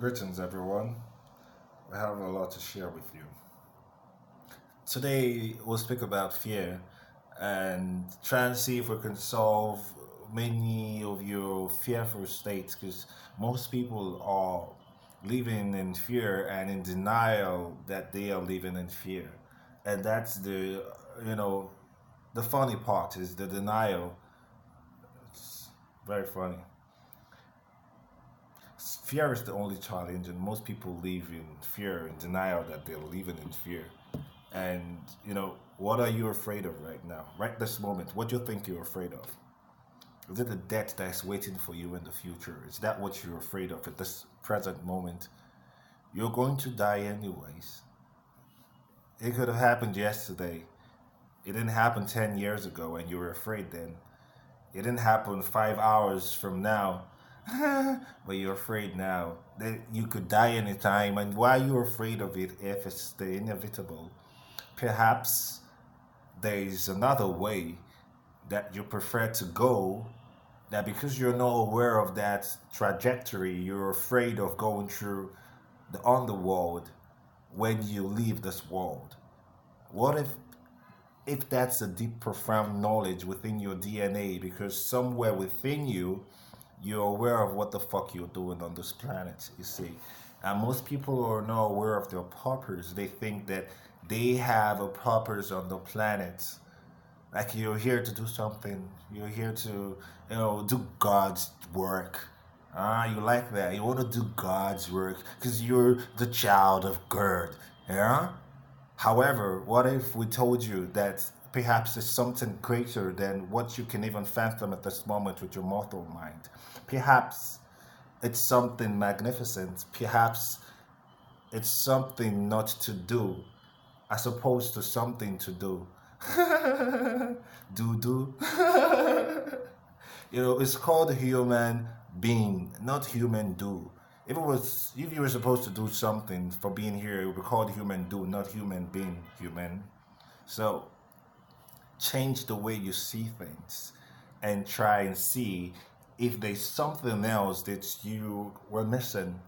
Greetings, everyone. I have a lot to share with you. Today, we'll speak about fear and try and see if we can solve many of your fearful states because most people are living in fear and in denial that they are living in fear. And that's you know, the funny part is the denial. It's very funny. Fear is the only challenge, and most people live in fear and denial that they're living in fear. And what are you afraid of right now, right this moment? What do you think you're afraid of? Is it the death that's waiting for you in the future? Is that what you're afraid of at this present moment? You're going to die anyways. It could have happened yesterday. It didn't happen 10 years ago and you were afraid then. It didn't happen 5 hours from now, but you're afraid now that you could die anytime. And why are you afraid of it if it's the inevitable? Perhaps there is another way that you prefer to go, that because you're not aware of that trajectory, you're afraid of going through the underworld when you leave this world. What if that's a deep, profound knowledge within your DNA, because somewhere within you, you're aware of what the fuck you're doing on this planet, you see. And most people are not aware of their purpose. They think that they have a purpose on the planet. Like you're here to do something. You're here to, do God's work. Ah, you like that. You want to do God's work because you're the child of God. Yeah? However, what if we told you that perhaps it's something greater than what you can even fathom at this moment with your mortal mind? Perhaps it's something magnificent. Perhaps it's something not to do as opposed to something to do. Do do. It's called human being, not human do. If you were supposed to do something for being here, it would be called human do, not human being, human. So change the way you see things and try and see if there's something else that you were missing.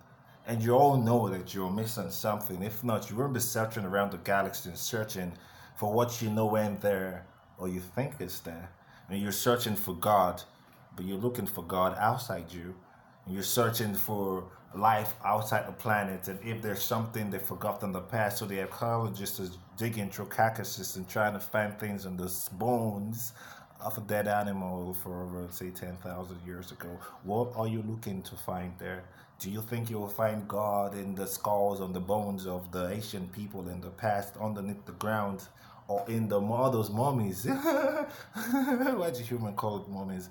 And you all know that you're missing something. If not, you won't be searching around the galaxy and searching for what you know ain't there or you think is there. And you're searching for God, but you're looking for God outside you. And you're searching for life outside the planet. And if there's something they forgot in the past, so the archaeologists is digging through carcasses and trying to find things in the bones of a dead animal for over, say, 10,000 years ago. What are you looking to find there? Do you think you will find God in the skulls on the bones of the Asian people in the past underneath the ground? Or in the those mummies? Why do human call it mummies?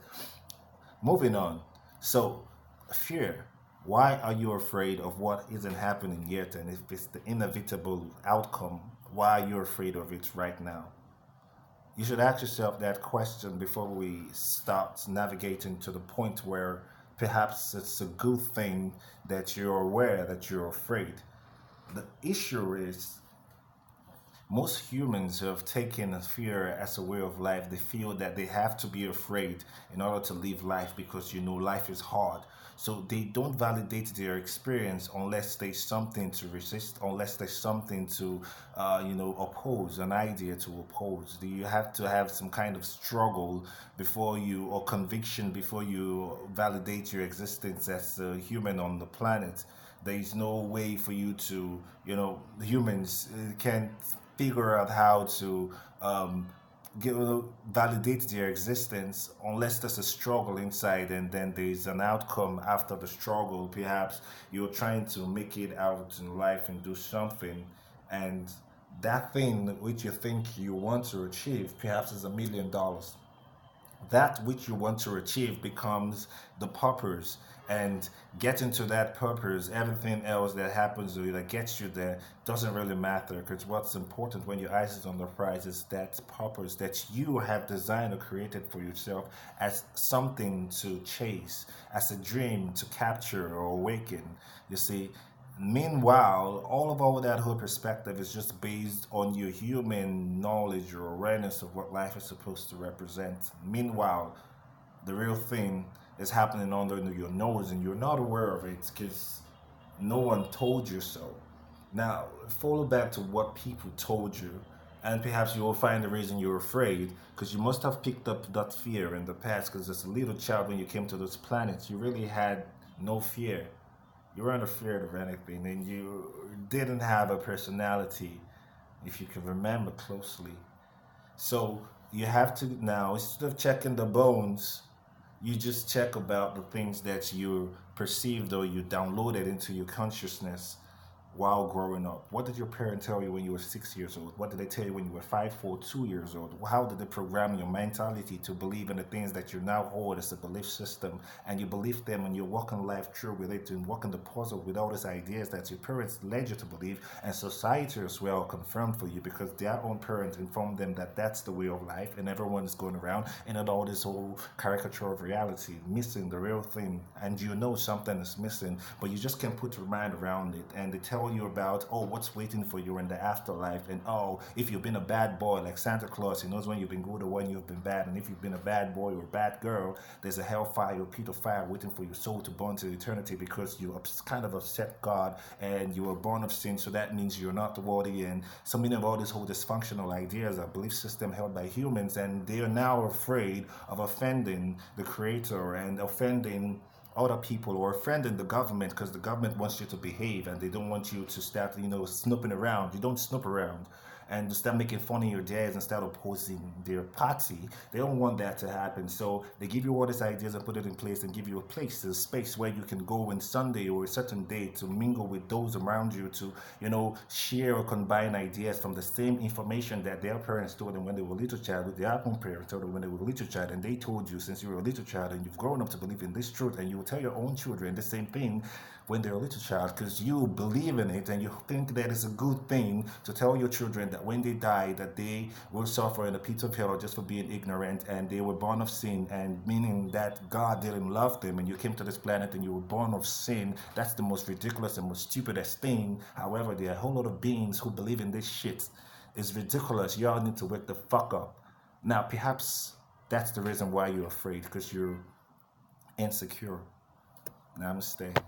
Moving on. So, fear. Why are you afraid of what isn't happening yet? And if it's the inevitable outcome, why are you afraid of it right now? You should ask yourself that question before we start navigating to the point where perhaps it's a good thing that you're aware that you're afraid. The issue is most humans have taken fear as a way of life. They feel that they have to be afraid in order to live life because life is hard. So they don't validate their experience unless there's something to resist, unless there's something to, oppose, an idea to oppose. Do you have to have some kind of struggle or conviction before you validate your existence as a human on the planet? There is no way for you to, humans can't figure out how to give, validate their existence unless there's a struggle inside and then there's an outcome after the struggle. Perhaps you're trying to make it out in life and do something, and that thing which you think you want to achieve perhaps is $1 million. That which you want to achieve becomes the purpose, and getting to that purpose, everything else that happens to you that gets you there doesn't really matter, because what's important when your eyes is on the prize is that purpose that you have designed or created for yourself as something to chase, as a dream to capture or awaken, you see. Meanwhile, all that whole perspective is just based on your human knowledge or awareness of what life is supposed to represent. Meanwhile, the real thing is happening under your nose and you're not aware of it because No one told you so. Now, follow back to what people told you, and perhaps you will find the reason you're afraid, because you must have picked up that fear in the past, because as a little child, when you came to this planet, you really had no fear. You weren't afraid of anything, and you didn't have a personality, if you can remember closely. So you have to now, instead of checking the bones, you just check about the things that you perceived or you downloaded into your consciousness while growing up. What did your parents tell you when you were 6 years old? What did they tell you when you were 5, 4, 2 years old? How did they program your mentality to believe in the things that you now hold as a belief system? And you believe them and you're walking life through with it and walking the puzzle with all these ideas that your parents led you to believe, and society as well confirmed for you because their own parents informed them that that's the way of life and everyone is going around and at all this whole caricature of reality, missing the real thing. And you know something is missing, but you just can't put your mind around it. And they tell you about, oh, what's waiting for you in the afterlife, and oh, if you've been a bad boy like Santa Claus, he knows when you've been good or when you've been bad, and if you've been a bad boy or a bad girl, there's a hellfire or pit of fire waiting for your soul to burn to eternity because you kind of upset God and you were born of sin, so that means you're not worthy. And so many of all these whole dysfunctional ideas are belief system held by humans, and they are now afraid of offending the creator and offending other people or offending the government because the government wants you to behave and they don't want you to start, snooping around. You don't snoop around and start making fun of your dads and start opposing their party. They don't want that to happen. So they give you all these ideas and put it in place and give you a place, a space where you can go on Sunday or a certain day to mingle with those around you to, share or combine ideas from the same information that their parents told them when they were a little child, with their own parents told them when they were a little child, and they told you since you were a little child and you've grown up to believe in this truth, and you will tell your own children the same thing when they're a little child because you believe in it and you think that it's a good thing to tell your children that when they die that they will suffer in the pit of hell just for being ignorant and they were born of sin, and meaning that God didn't love them and you came to this planet and you were born of sin. That's the most ridiculous and most stupidest thing. However, there are a whole lot of beings who believe in this shit. It's ridiculous. Y'all need to wake the fuck up. Now perhaps that's the reason why you're afraid, because you're insecure. Namaste.